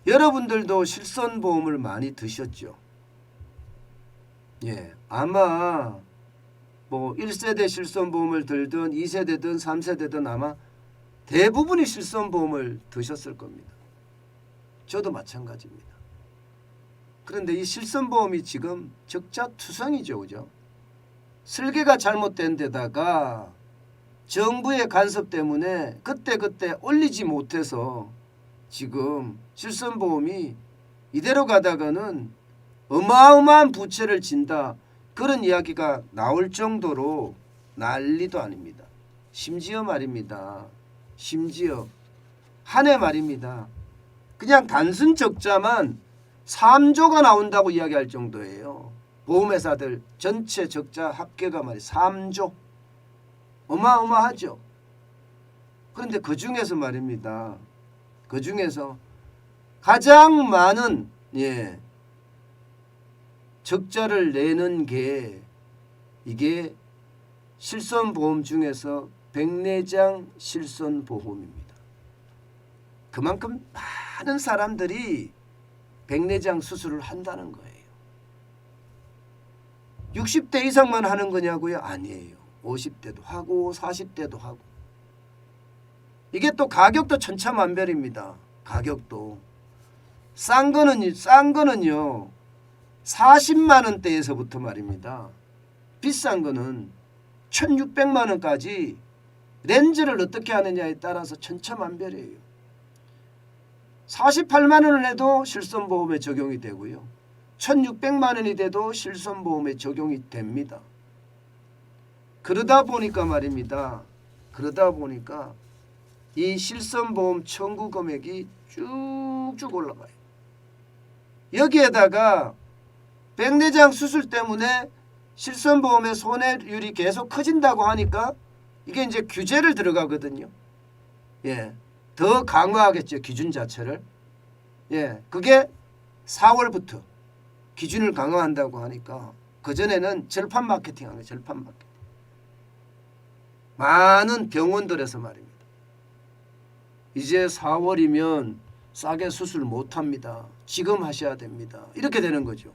여러분들도 실손보험을 많이 드셨죠? 예, 아마 뭐 1세대 실손보험을 들든 2세대든 3세대든 아마 대부분이 실손보험을 드셨을 겁니다. 저도 마찬가지입니다. 그런데 이 실손보험이 지금 적자투성이죠. 그죠? 설계가 잘못된 데다가 정부의 간섭 때문에 그때 올리지 못해서 지금 실손보험이 이대로 가다가는 어마어마한 부채를 진다. 그런 이야기가 나올 정도로 난리도 아닙니다. 심지어 말입니다. 심지어 한 해 말입니다. 그냥 단순 적자만 3조가 나온다고 이야기할 정도예요. 보험회사들 전체 적자 합계가 말이 3조. 어마어마하죠. 그런데 그 중에서 말입니다. 그 중에서 가장 많은 적자를 내는 게 이게 실손보험 중에서 백내장 실손보험입니다. 그만큼 많은 사람들이 백내장 수술을 한다는 거예요. 60대 이상만 하는 거냐고요? 아니에요. 50대도 하고 40대도 하고. 이게 또 가격도 천차만별입니다. 가격도. 싼 거는요. 40만 원대에서부터 말입니다. 비싼 거는 1600만 원까지 렌즈를 어떻게 하느냐에 따라서 천차만별이에요. 48만 원을 해도 실손보험에 적용이 되고요. 1600만 원이 돼도 실손보험에 적용이 됩니다. 그러다 보니까 말입니다. 그러다 보니까 이 실손보험 청구 금액이 쭉쭉 올라가요. 여기에다가 백내장 수술 때문에 실손보험의 손해율이 계속 커진다고 하니까 이게 이제 규제를 들어가거든요. 예, 더 강화하겠죠. 기준 자체를. 예, 그게 4월부터 기준을 강화한다고 하니까 그전에는 절판 마케팅 하는 거예요. 절판 마케팅. 많은 병원들에서 말입니다. 이제 4월이면 싸게 수술 못합니다. 지금 하셔야 됩니다. 이렇게 되는 거죠.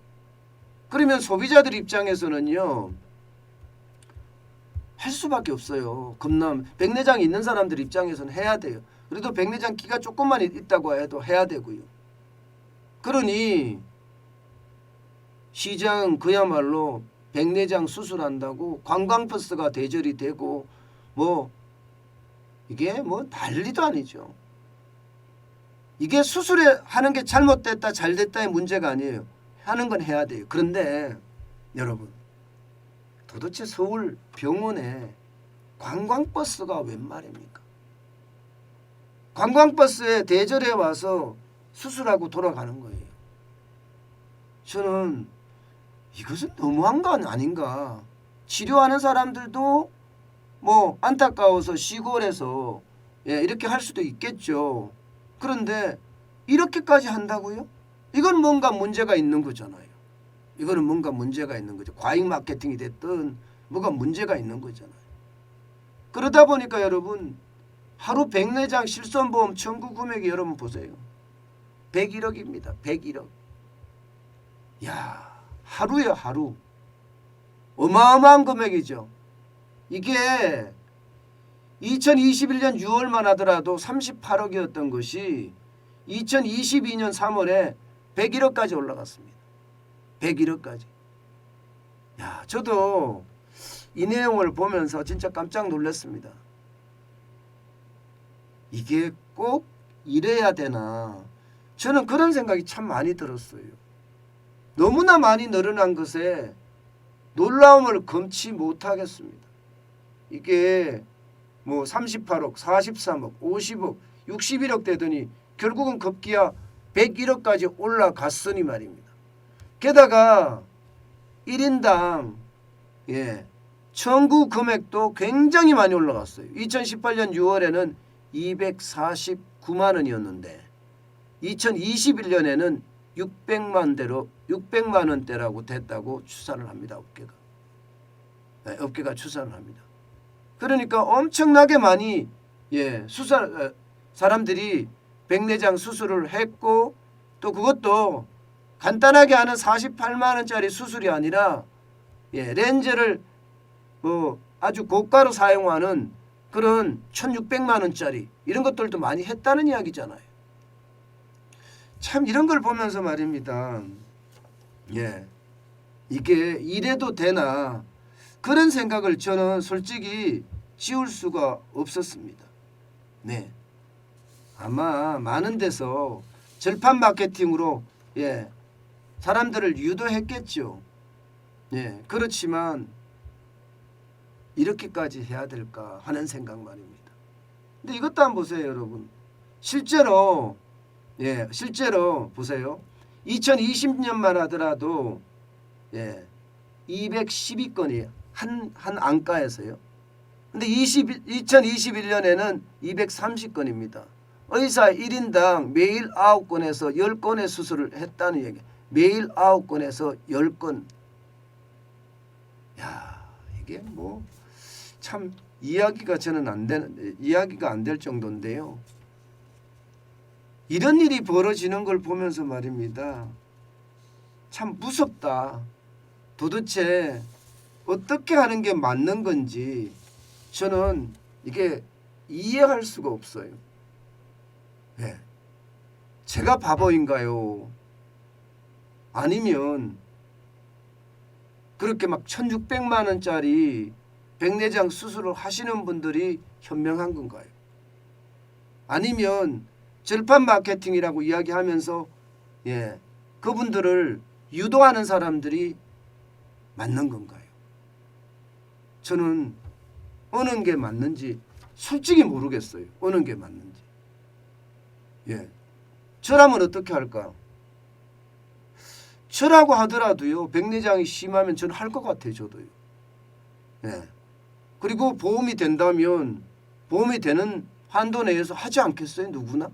그러면 소비자들 입장에서는요. 할 수밖에 없어요. 백내장이 있는 사람들 입장에서는 해야 돼요. 그래도 백내장 끼가 조금만 있다고 해도 해야 되고요. 그러니 시장 그야말로 백내장 수술한다고 관광버스가 대절이 되고 이게 난리도 아니죠. 이게 수술에 하는 게 잘못됐다 잘됐다의 문제가 아니에요. 하는 건 해야 돼요. 그런데 여러분 도대체 서울 병원에 관광버스가 웬 말입니까? 관광버스에 대절해 와서 수술하고 돌아가는 거예요. 저는 이것은 너무한 건 아닌가. 치료하는 사람들도 안타까워서 시골에서 이렇게 할 수도 있겠죠. 그런데 이렇게까지 한다고요? 이건 뭔가 문제가 있는 거잖아요. 이거는 뭔가 문제가 있는 거죠. 과잉 마케팅이 됐든 뭐가 문제가 있는 거잖아요. 그러다 보니까 여러분 하루 백내장 실손보험 청구 금액이 여러분 보세요. 101억입니다. 101억. 야, 하루요 하루. 어마어마한 금액이죠. 이게 2021년 6월만 하더라도 38억이었던 것이 2022년 3월에 101억까지 올라갔습니다. 101억까지. 야, 저도 이 내용을 보면서 진짜 깜짝 놀랐습니다. 이게 꼭 이래야 되나. 저는 그런 생각이 참 많이 들었어요. 너무나 많이 늘어난 것에 놀라움을 금치 못하겠습니다. 이게 38억, 43억, 50억, 61억 되더니 결국은 급기야 101억까지 올라갔으니 말입니다. 게다가 1인당 청구 금액도 굉장히 많이 올라갔어요. 2018년 6월에는 249만 원이었는데 2021년에는 600만 원대라고 됐다고 추산을 합니다. 업계가 추산을 합니다. 그러니까 엄청나게 많이 사람들이 백내장 수술을 했고 또 그것도 간단하게 하는 48만 원짜리 수술이 아니라 렌즈를 아주 고가로 사용하는 그런 1600만 원짜리 이런 것들도 많이 했다는 이야기잖아요. 참 이런 걸 보면서 말입니다. 이게 이래도 되나 그런 생각을 저는 솔직히 지울 수가 없었습니다. 아마 많은 데서 절판 마케팅으로 사람들을 유도했겠죠. 그렇지만 이렇게까지 해야 될까 하는 생각 말입니다. 근데 이것도 한번 보세요, 여러분. 실제로 보세요. 2020년만 하더라도 212건이에요. 한 안과에서요. 근데 2021년에는 230건입니다. 의사 1인당 매일 9건에서 10건의 수술을 했다는 얘기. 매일 9건에서 10건. 이게 참 이야기가 안 될 정도인데요. 이런 일이 벌어지는 걸 보면서 말입니다. 참 무섭다. 도대체 어떻게 하는 게 맞는 건지 저는 이게 이해할 수가 없어요. 제가 바보인가요? 아니면 그렇게 막 1600만 원짜리 백내장 수술을 하시는 분들이 현명한 건가요? 아니면 절판 마케팅이라고 이야기하면서 그분들을 유도하는 사람들이 맞는 건가요? 저는 어느 게 맞는지 솔직히 모르겠어요. 어느 게 맞는지. 저라면 어떻게 할까? 저라고 하더라도요. 백내장이 심하면 저는 할 것 같아요. 저도요. 그리고 보험이 된다면 보험이 되는 한도 내에서 하지 않겠어요? 누구나?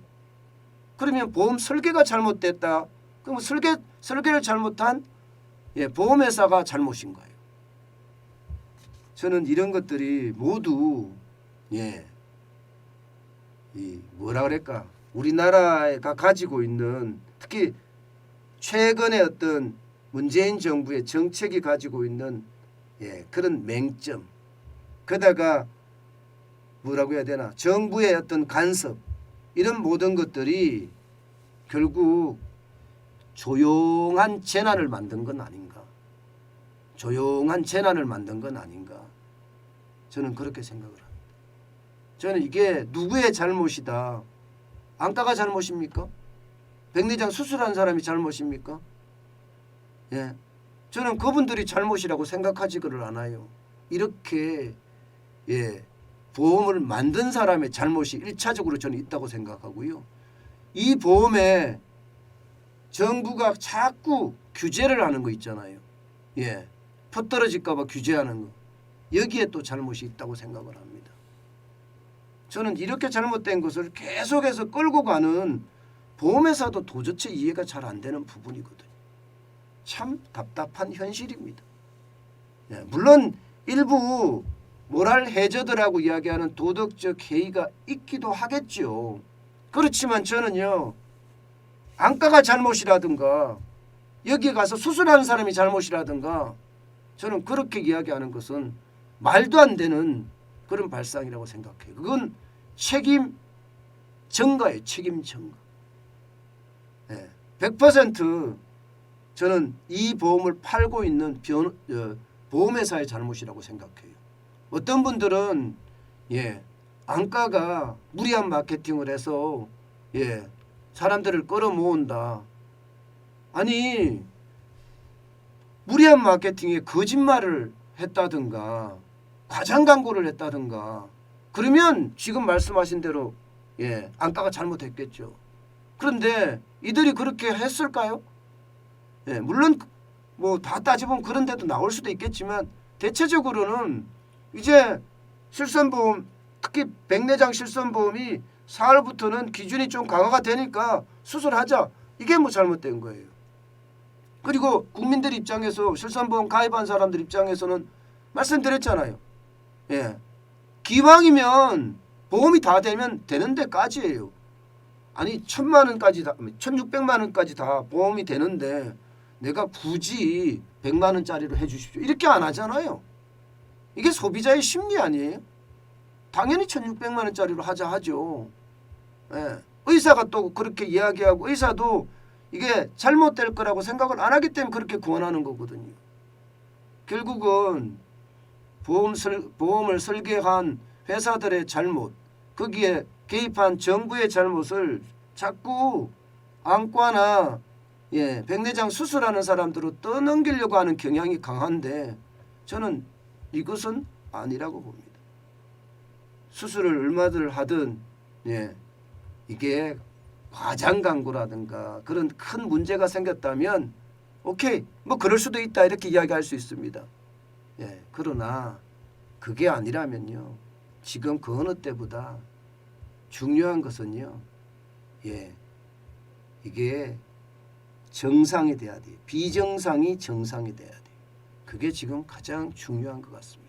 그러면 보험 설계가 잘못됐다. 그럼 설계를 잘못한 보험회사가 잘못인 거예요. 저는 이런 것들이 모두 뭐라 그럴까? 우리나라가 가지고 있는 특히 최근의 어떤 문재인 정부의 정책이 가지고 있는 그런 맹점, 그러다가 뭐라고 해야 되나, 정부의 어떤 간섭, 이런 모든 것들이 결국 조용한 재난을 만든 건 아닌가, 조용한 재난을 만든 건 아닌가, 저는 그렇게 생각을 합니다. 저는 이게 누구의 잘못이다. 안과가 잘못입니까? 백내장 수술한 사람이 잘못입니까? 저는 그분들이 잘못이라고 생각하지를 않아요. 이렇게 보험을 만든 사람의 잘못이 1차적으로 저는 있다고 생각하고요. 이 보험에 정부가 자꾸 규제를 하는 거 있잖아요. 퍼떨어질까 봐 규제하는 거. 여기에 또 잘못이 있다고 생각을 합니다. 저는 이렇게 잘못된 것을 계속해서 끌고 가는 보험회사도 도대체 이해가 잘 안 되는 부분이거든요. 참 답답한 현실입니다. 물론 일부 모랄 해저드라고 이야기하는 도덕적 해이가 있기도 하겠죠. 그렇지만 저는요, 안과가 잘못이라든가 여기 가서 수술하는 사람이 잘못이라든가 저는 그렇게 이야기하는 것은 말도 안 되는 그런 발상이라고 생각해요. 그건 책임 전가예요. 책임 전가. 100% 저는 이 보험을 팔고 있는 보험회사의 잘못이라고 생각해요. 어떤 분들은 안과가 무리한 마케팅을 해서 사람들을 끌어모은다. 아니, 무리한 마케팅에 거짓말을 했다든가 과장 광고를 했다든가 그러면 지금 말씀하신 대로 안과가 잘못했겠죠. 그런데 이들이 그렇게 했을까요? 물론 뭐 다 따져보면 그런 데도 나올 수도 있겠지만 대체적으로는 이제 실손보험, 특히 백내장 실손보험이 4월부터는 기준이 좀 강화가 되니까 수술하자. 이게 뭐 잘못된 거예요. 그리고 국민들 입장에서 실손보험 가입한 사람들 입장에서는 말씀드렸잖아요. 기왕이면 보험이 다 되면 되는 데까지예요. 아니 1,000만 원까지 다 1,600만 원까지 다 보험이 되는데 내가 굳이 100만 원짜리로 해주십시오. 이렇게 안 하잖아요. 이게 소비자의 심리 아니에요? 당연히 1,600만 원짜리로 하자 하죠. 예. 의사가 또 그렇게 이야기하고 의사도 이게 잘못될 거라고 생각을 안 하기 때문에 그렇게 구원하는 거거든요. 결국은 보험을 설계한 회사들의 잘못, 거기에 개입한 정부의 잘못을 자꾸 안과나 백내장 수술하는 사람들로 떠넘기려고 하는 경향이 강한데 저는 이것은 아니라고 봅니다. 수술을 얼마들 하든 이게 과장 광고라든가 그런 큰 문제가 생겼다면 오케이 뭐 그럴 수도 있다 이렇게 이야기할 수 있습니다. 그러나 그게 아니라면요. 지금 그 어느 때보다 중요한 것은요. 이게 정상이 돼야 돼요. 비정상이 정상이 돼야 돼요. 그게 지금 가장 중요한 것 같습니다.